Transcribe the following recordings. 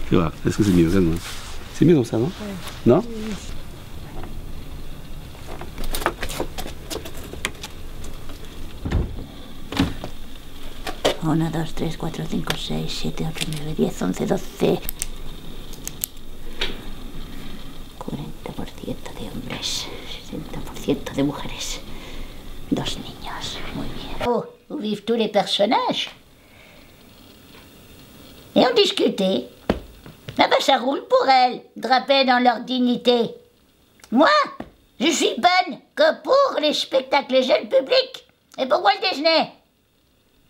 Tu vois, est-ce que c'est mieux comme ça? C'est mieux comme ça, non? Ouais. Non? Oui. 1, 2, 3, 4, 5, 6, 7, 8, 9, 10, 11, 12. 40% de hombres, 60% de mujeres. 2 niños, muy bien. Oh, où vivent tous les personnages. Et on discutait. Ah ben ça roule pour elles, drapées dans leur dignité. Moi, je suis bonne que pour les spectacles jeunes publics et pour Walt Disney.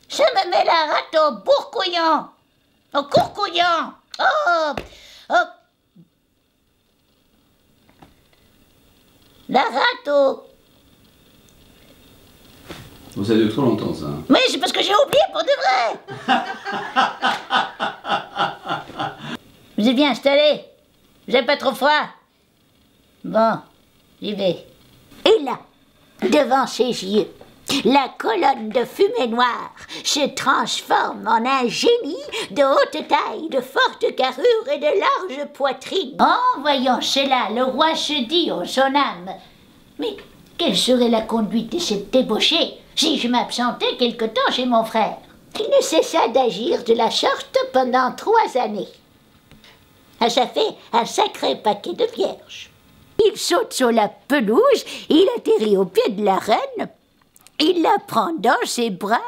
Ça me met la rate au bourcouillant, au courcouillant, la rate au... Bon, ça dure trop longtemps, ça. Mais c'est parce que j'ai oublié pour de vrai. Vous êtes bien installés? Vous n'avez pas trop froid? Bon, j'y vais. Et là, devant ses yeux, la colonne de fumée noire se transforme en un génie de haute taille, de forte carrure et de large poitrine. En voyant cela, le roi se dit en son âme: mais quelle serait la conduite de cette débauchée si je m'absentais quelque temps chez mon frère? Il ne cessa d'agir de la sorte pendant 3 années. Ah, ça fait un sacré paquet de vierges. Il saute sur la pelouse, il atterrit au pied de la reine, il la prend dans ses bras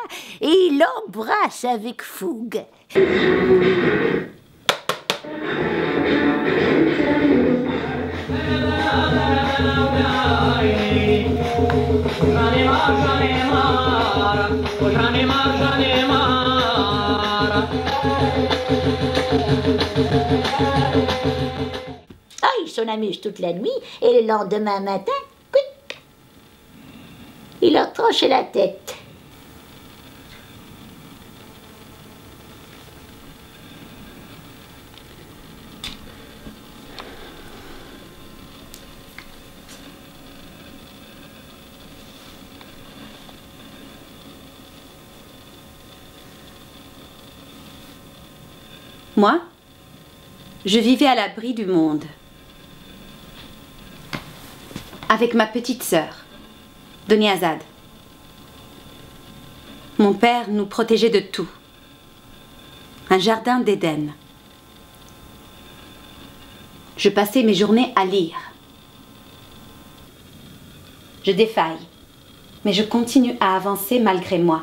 et il l'embrasse avec fougue. Ah, il s'en amuse toute la nuit et le lendemain matin, quick, il leur tranche la tête. Moi, je vivais à l'abri du monde, avec ma petite sœur, Doniazad. Mon père nous protégeait de tout. Un jardin d'Éden. Je passais mes journées à lire. Je défaille, mais je continue à avancer malgré moi.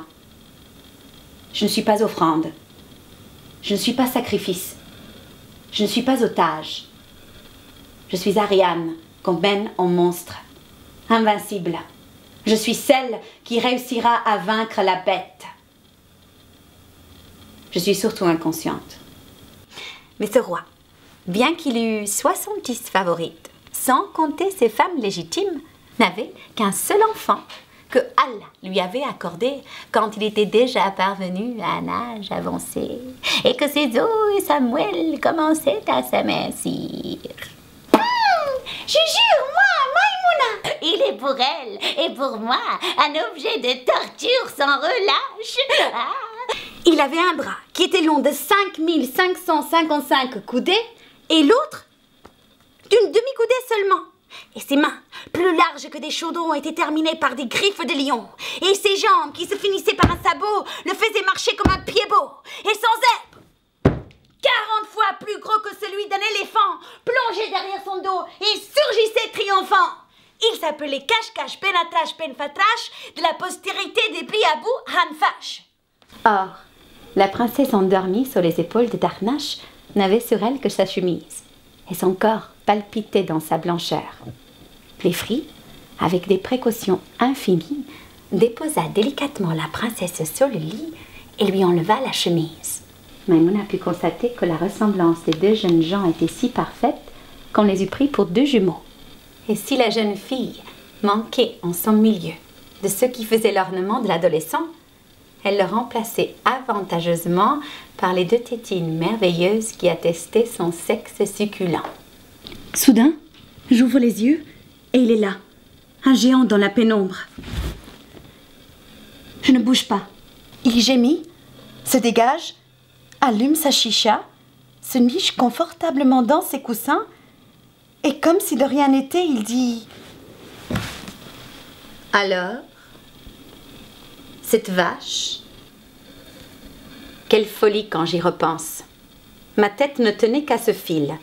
Je ne suis pas offrande. Je ne suis pas sacrifice. Je ne suis pas otage. Je suis Ariane qu'on mène en monstre, invincible. Je suis celle qui réussira à vaincre la bête. Je suis surtout inconsciente. Mais ce roi, bien qu'il eût 70 favorites, sans compter ses femmes légitimes, n'avait qu'un seul enfant que Allah lui avait accordé quand il était déjà parvenu à un âge avancé et que ses os et sa moelle commençaient à s'amincir. Je jure, moi, Maïmouna, il est pour elle et pour moi un objet de torture sans relâche. Ah. Il avait un bras qui était long de 5555 coudées et l'autre d'une demi-coudée seulement. Et ses mains, plus larges que des chaudrons, étaient terminées par des griffes de lion. Et ses jambes, qui se finissaient par un sabot, le faisaient marcher comme un pied-bot. Et son zèbre, 40 fois plus gros que celui d'un éléphant, plongeait derrière son dos et surgissait triomphant. Il s'appelait Cache-Cache Penatrache Penfatrache de la postérité des Pliabou Hanfash. Or, la princesse endormie sur les épaules de Darnache n'avait sur elle que sa chemise, et son corps palpitait dans sa blancheur. Pléfri, avec des précautions infinies, déposa délicatement la princesse sur le lit et lui enleva la chemise. Maïmouna put constater que la ressemblance des 2 jeunes gens était si parfaite qu'on les eût pris pour 2 jumeaux. Et si la jeune fille manquait en son milieu de ce qui faisait l'ornement de l'adolescent, elle le remplaçait avantageusement par les 2 tétines merveilleuses qui attestaient son sexe succulent. Soudain, j'ouvre les yeux et il est là, un géant dans la pénombre. Je ne bouge pas. Il gémit, se dégage, allume sa chicha, se niche confortablement dans ses coussins et comme si de rien n'était, il dit « Alors, cette vache, quelle folie quand j'y repense. Ma tête ne tenait qu'à ce fil.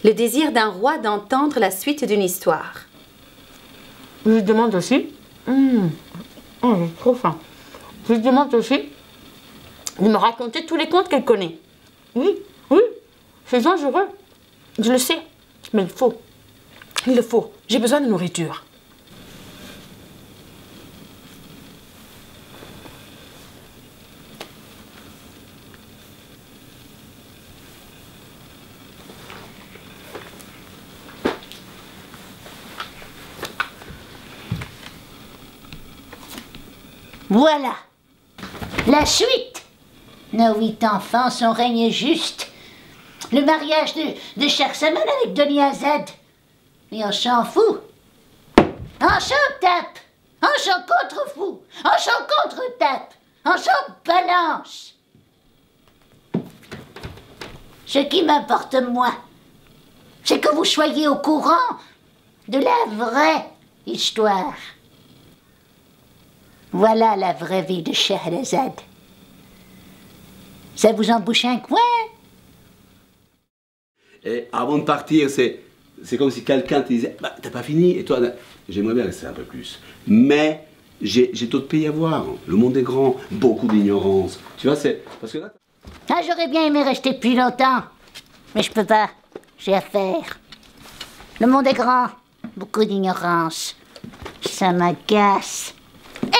Le désir d'un roi d'entendre la suite d'une histoire. » Je lui demande aussi, j'ai trop faim. Je lui demande aussi de me raconter tous les contes qu'elle connaît. Oui, c'est dangereux. Je le sais, mais il faut. Il le faut. J'ai besoin de nourriture. Voilà la suite. Nos 8 enfants, son règne est juste. Le mariage de Charsaman avec Donia Z. Et on s'en fout. On s'en tape. On s'en contrefou. On s'en contre-tape. On s'en balance. Ce qui m'importe moi, c'est que vous soyez au courant de la vraie histoire. Voilà la vraie vie de Scheherazade. Ça vous embouche un coin? Et avant de partir, c'est comme si quelqu'un te disait bah, t'as pas fini, et toi, j'aimerais bien rester un peu plus. Mais j'ai d'autres pays à voir. Le monde est grand, beaucoup d'ignorance. Tu vois, c'est. Parce que là. Ah, j'aurais bien aimé rester plus longtemps. Mais je peux pas. J'ai affaire. Le monde est grand, beaucoup d'ignorance. Ça m'agace.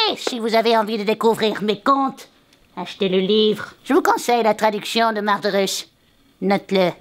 Et si vous avez envie de découvrir mes contes, achetez le livre. Je vous conseille la traduction de Marderus. Note-le.